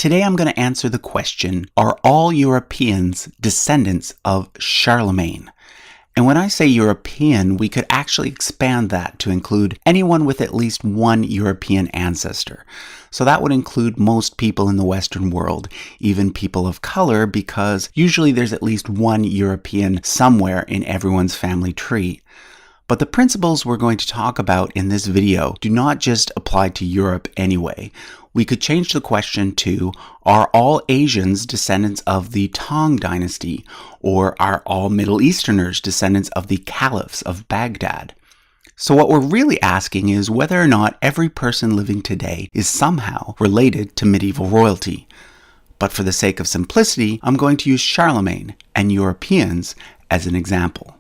Today I'm going to answer the question, are all Europeans descendants of Charlemagne? And when I say European, we could actually expand that to include anyone with at least one European ancestor. So that would include most people in the Western world, even people of color, because usually there's at least one European somewhere in everyone's family tree. But the principles we're going to talk about in this video do not just apply to Europe anyway. We could change the question to, are all Asians descendants of the Tang dynasty? Or are all Middle Easterners descendants of the caliphs of Baghdad? So what we're really asking is whether or not every person living today is somehow related to medieval royalty. But for the sake of simplicity, I'm going to use Charlemagne and Europeans as an example.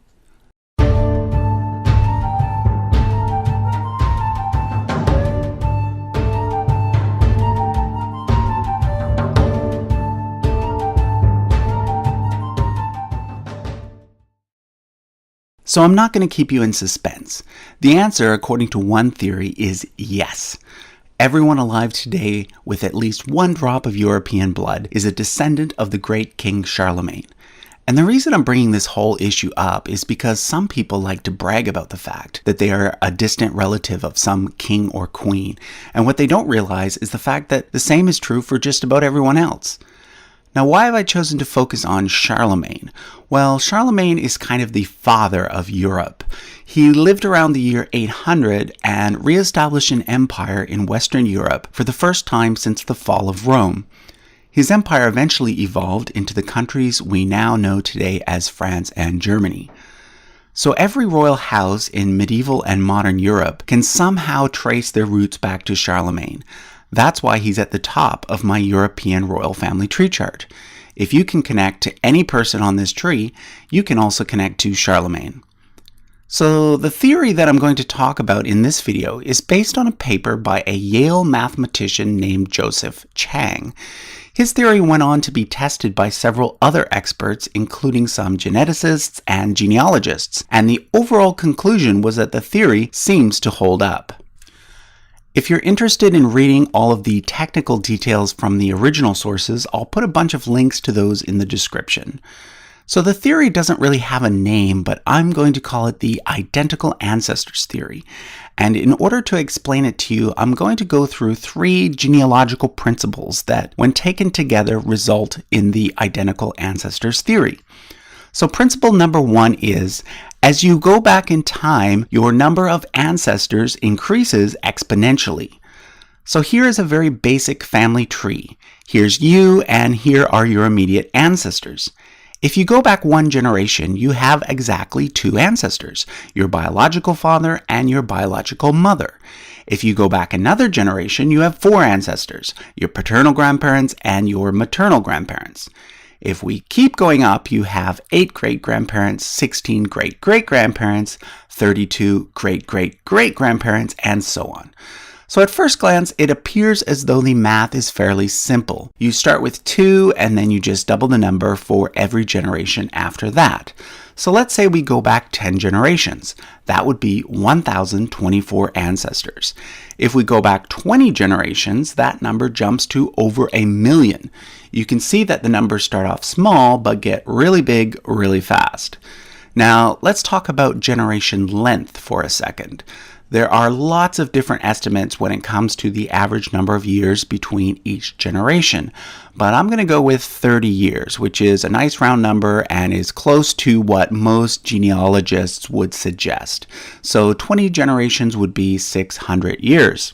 So I'm not going to keep you in suspense. The answer, according to one theory, is yes. Everyone alive today with at least one drop of European blood is a descendant of the great King Charlemagne. And the reason I'm bringing this whole issue up is because some people like to brag about the fact that they are a distant relative of some king or queen. And what they don't realize is the fact that the same is true for just about everyone else. Now, why have I chosen to focus on Charlemagne? Well, Charlemagne is kind of the father of Europe. He lived around the year 800 and reestablished an empire in Western Europe for the first time since the fall of Rome. His empire eventually evolved into the countries we now know today as France and Germany. So every royal house in medieval and modern Europe can somehow trace their roots back to Charlemagne. That's why he's at the top of my European royal family tree chart. If you can connect to any person on this tree, you can also connect to Charlemagne. So the theory that I'm going to talk about in this video is based on a paper by a Yale mathematician named Joseph Chang. His theory went on to be tested by several other experts, including some geneticists and genealogists, and the overall conclusion was that the theory seems to hold up. If you're interested in reading all of the technical details from the original sources, I'll put a bunch of links to those in the description. So the theory doesn't really have a name, but I'm going to call it the identical ancestors theory. And in order to explain it to you, I'm going to go through 3 genealogical principles that, when taken together, result in the identical ancestors theory. So principle number 1 is, as you go back in time, your number of ancestors increases exponentially. So here is a very basic family tree. Here's you, and here are your immediate ancestors. If you go back one generation, you have exactly 2 ancestors, your biological father and your biological mother. If you go back another generation, you have 4 ancestors, your paternal grandparents and your maternal grandparents. If we keep going up, you have 8 great-grandparents, 16 great-great-grandparents, 32 great-great-great-grandparents, and so on. So at first glance, it appears as though the math is fairly simple. You start with 2, and then you just double the number for every generation after that. So let's say we go back 10 generations. That would be 1,024 ancestors. If we go back 20 generations, that number jumps to over 1 million. You can see that the numbers start off small, but get really big really fast. Now, let's talk about generation length for a second. There are lots of different estimates when it comes to the average number of years between each generation, but I'm going to go with 30 years, which is a nice round number and is close to what most genealogists would suggest. So 20 generations would be 600 years.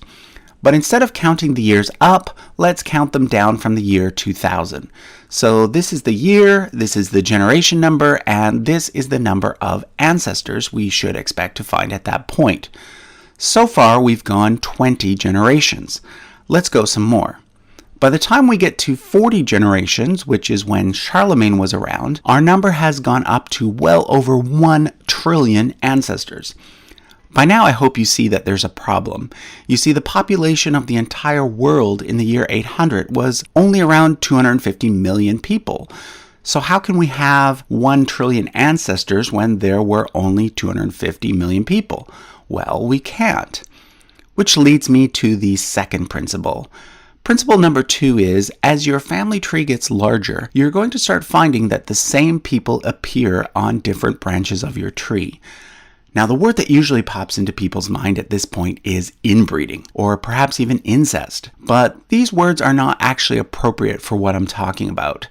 But instead of counting the years up, let's count them down from the year 2000. So this is the year, this is the generation number, and this is the number of ancestors we should expect to find at that point. So far, we've gone 20 generations. Let's go some more. By the time we get to 40 generations, which is when Charlemagne was around, our number has gone up to well over 1 trillion ancestors. By now, I hope you see that there's a problem. You see, the population of the entire world in the year 800 was only around 250 million people. So how can we have 1 trillion ancestors when there were only 250 million people? Well, we can't. Which leads me to the second principle. Principle number 2 is, as your family tree gets larger, you're going to start finding that the same people appear on different branches of your tree. Now, the word that usually pops into people's mind at this point is inbreeding, or perhaps even incest. But these words are not actually appropriate for what I'm talking about.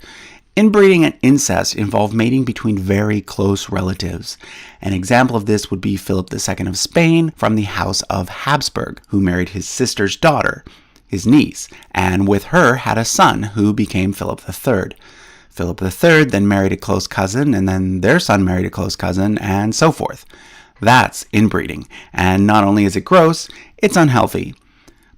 Inbreeding and incest involve mating between very close relatives. An example of this would be Philip II of Spain from the House of Habsburg, who married his sister's daughter, his niece, and with her had a son who became Philip III. Philip III then married a close cousin, and then their son married a close cousin, and so forth. That's inbreeding, and not only is it gross, it's unhealthy.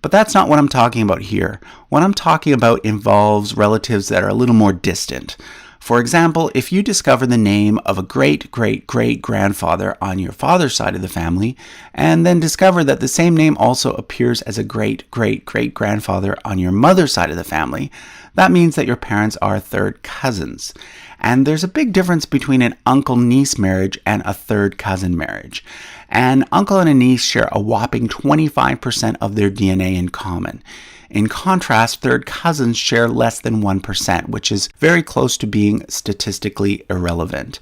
But that's not what I'm talking about here. What I'm talking about involves relatives that are a little more distant. For example, if you discover the name of a great-great-great-grandfather on your father's side of the family, and then discover that the same name also appears as a great-great-great-grandfather on your mother's side of the family, that means that your parents are third cousins. And there's a big difference between an uncle-niece marriage and a third cousin marriage. An uncle and a niece share a whopping 25% of their DNA in common. In contrast, third cousins share less than 1%, which is very close to being statistically irrelevant.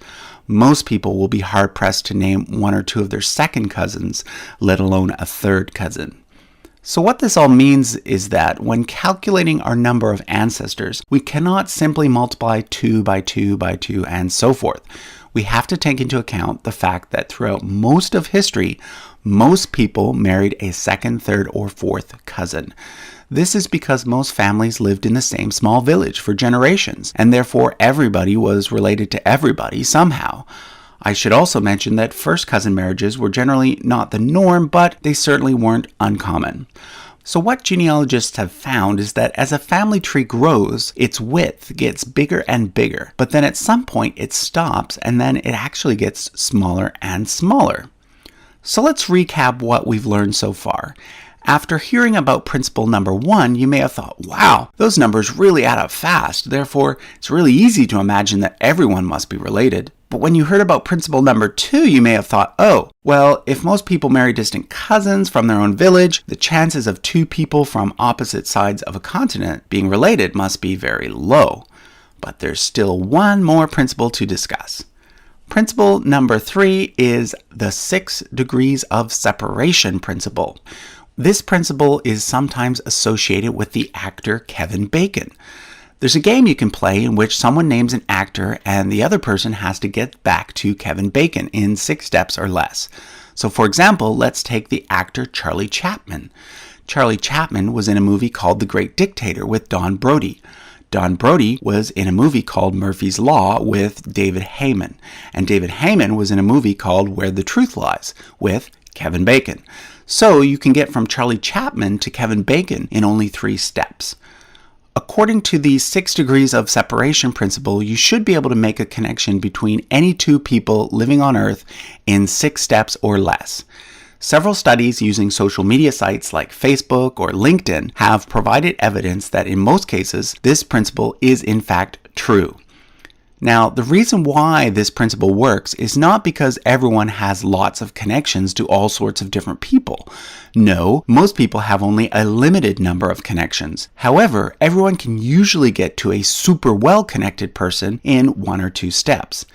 Most people will be hard-pressed to name one or two of their second cousins, let alone a third cousin. So what this all means is that when calculating our number of ancestors, we cannot simply multiply 2 by 2 by 2 and so forth. We have to take into account the fact that throughout most of history, most people married a second, third, or fourth cousin. This is because most families lived in the same small village for generations, and therefore everybody was related to everybody somehow. I should also mention that first cousin marriages were generally not the norm, but they certainly weren't uncommon. So what genealogists have found is that as a family tree grows, its width gets bigger and bigger, but then at some point it stops and then it actually gets smaller and smaller. So let's recap what we've learned so far. After hearing about principle number 1, you may have thought, wow, those numbers really add up fast. Therefore, it's really easy to imagine that everyone must be related. But when you heard about principle number 2, you may have thought, oh, well, if most people marry distant cousins from their own village, the chances of two people from opposite sides of a continent being related must be very low. But there's still one more principle to discuss. Principle number 3 is the 6 degrees of separation principle. This principle is sometimes associated with the actor Kevin Bacon. There's a game you can play in which someone names an actor and the other person has to get back to Kevin Bacon in 6 steps or less. So for example, let's take the actor Charlie Chaplin. Charlie Chaplin was in a movie called The Great Dictator with Don Brody. Don Brody was in a movie called Murphy's Law with David Heyman. And David Heyman was in a movie called Where the Truth Lies with Kevin Bacon. So you can get from Charlie Chaplin to Kevin Bacon in only 3 steps. According to the 6 degrees of separation principle, you should be able to make a connection between any 2 people living on Earth in 6 steps or less. Several studies using social media sites like Facebook or LinkedIn have provided evidence that in most cases, this principle is in fact true. Now, the reason why this principle works is not because everyone has lots of connections to all sorts of different people. No, most people have only a limited number of connections. However, everyone can usually get to a super well-connected person in 1 or 2 steps.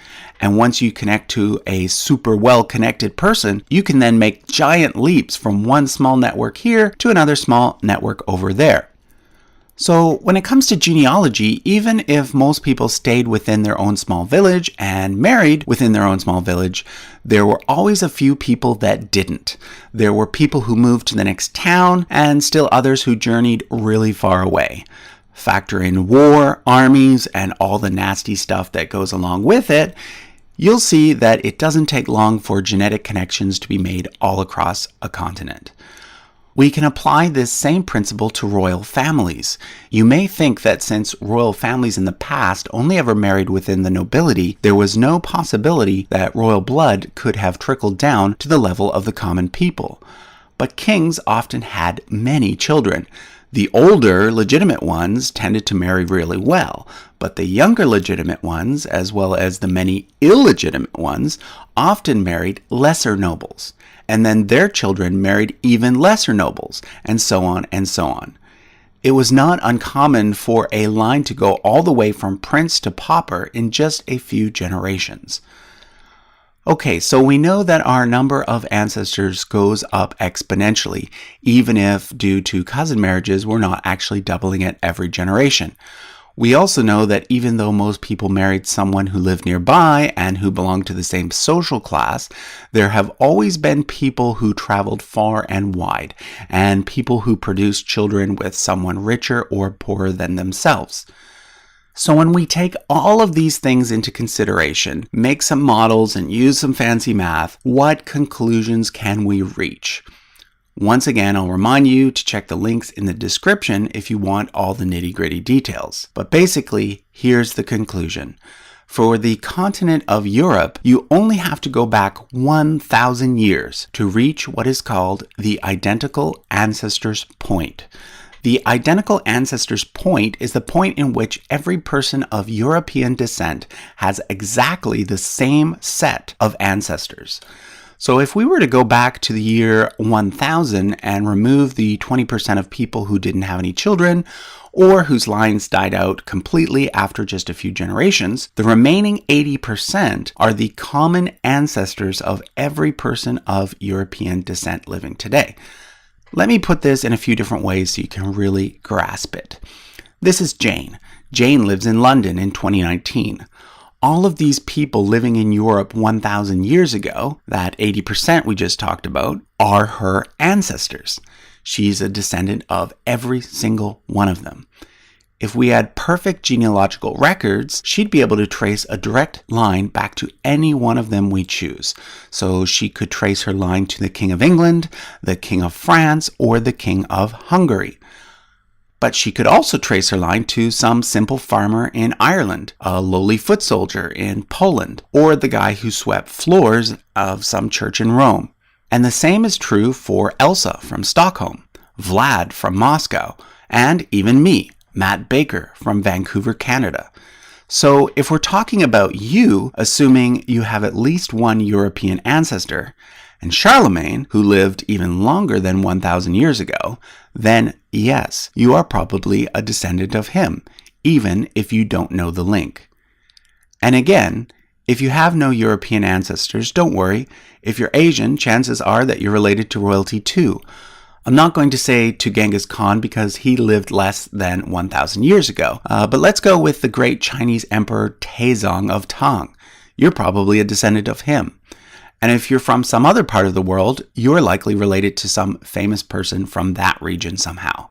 And once you connect to a super well-connected person, you can then make giant leaps from one small network here to another small network over there. So when it comes to genealogy, even if most people stayed within their own small village and married within their own small village, there were always a few people that didn't. There were people who moved to the next town and still others who journeyed really far away. Factor in war, armies, and all the nasty stuff that goes along with it, you'll see that it doesn't take long for genetic connections to be made all across a continent. We can apply this same principle to royal families. You may think that since royal families in the past only ever married within the nobility, there was no possibility that royal blood could have trickled down to the level of the common people. But kings often had many children. The older, legitimate ones tended to marry really well, but the younger legitimate ones, as well as the many illegitimate ones, often married lesser nobles. And then their children married even lesser nobles, and so on and so on. It was not uncommon for a line to go all the way from prince to pauper in just a few generations. Okay, so we know that our number of ancestors goes up exponentially, even if due to cousin marriages, we're not actually doubling it every generation. We also know that even though most people married someone who lived nearby and who belonged to the same social class, there have always been people who traveled far and wide, and people who produced children with someone richer or poorer than themselves. So when we take all of these things into consideration, make some models and use some fancy math, what conclusions can we reach? Once again, I'll remind you to check the links in the description if you want all the nitty-gritty details. But basically, here's the conclusion. For the continent of Europe, you only have to go back 1,000 years to reach what is called the identical ancestors point. The identical ancestors point is the point in which every person of European descent has exactly the same set of ancestors. So if we were to go back to the year 1000 and remove the 20% of people who didn't have any children or whose lines died out completely after just a few generations, the remaining 80% are the common ancestors of every person of European descent living today. Let me put this in a few different ways so you can really grasp it. This is Jane. Jane lives in London in 2019. All of these people living in Europe 1,000 years ago, that 80% we just talked about, are her ancestors. She's a descendant of every single one of them. If we had perfect genealogical records, she'd be able to trace a direct line back to any one of them we choose. So she could trace her line to the King of England, the King of France, or the King of Hungary. But she could also trace her line to some simple farmer in Ireland, a lowly foot soldier in Poland, or the guy who swept floors of some church in Rome. And the same is true for Elsa from Stockholm, Vlad from Moscow, and even me, Matt Baker from Vancouver, Canada. So if we're talking about you, assuming you have at least one European ancestor, and Charlemagne, who lived even longer than 1,000 years ago, then yes, you are probably a descendant of him, even if you don't know the link. And again, if you have no European ancestors, don't worry. If you're Asian, chances are that you're related to royalty too. I'm not going to say to Genghis Khan because he lived less than 1,000 years ago, but let's go with the great Chinese Emperor Taizong of Tang. You're probably a descendant of him. And if you're from some other part of the world, you're likely related to some famous person from that region somehow.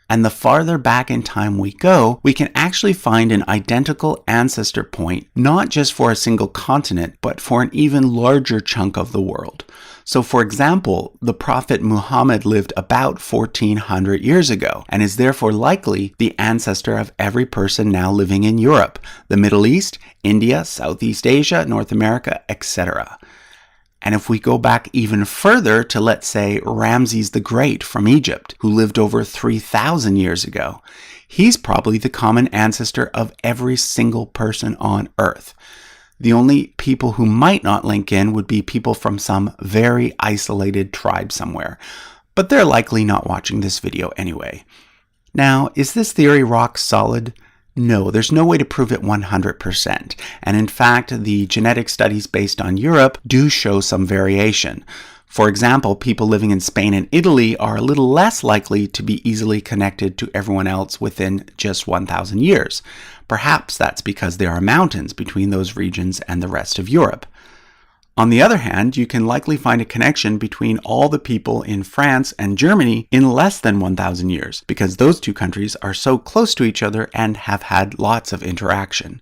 And the farther back in time we go, we can actually find an identical ancestor point, not just for a single continent, but for an even larger chunk of the world. So for example, the Prophet Muhammad lived about 1400 years ago and is therefore likely the ancestor of every person now living in Europe, the Middle East, India, Southeast Asia, North America, etc. And if we go back even further to, let's say, Ramses the Great from Egypt, who lived over 3,000 years ago, he's probably the common ancestor of every single person on Earth. The only people who might not link in would be people from some very isolated tribe somewhere, but they're likely not watching this video anyway. Now, is this theory rock solid? No, there's no way to prove it 100%. And in fact, the genetic studies based on Europe do show some variation. For example, people living in Spain and Italy are a little less likely to be easily connected to everyone else within just 1,000 years. Perhaps that's because there are mountains between those regions and the rest of Europe. On the other hand, you can likely find a connection between all the people in France and Germany in less than 1,000 years, because those two countries are so close to each other and have had lots of interaction.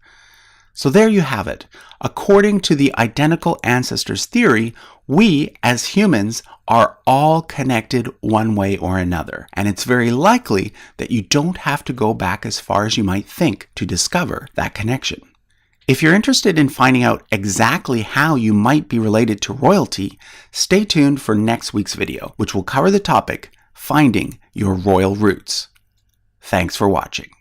So there you have it. According to the identical ancestors theory, we as humans are all connected one way or another, and it's very likely that you don't have to go back as far as you might think to discover that connection. If you're interested in finding out exactly how you might be related to royalty, stay tuned for next week's video, which will cover the topic, Finding Your Royal Roots. Thanks for watching.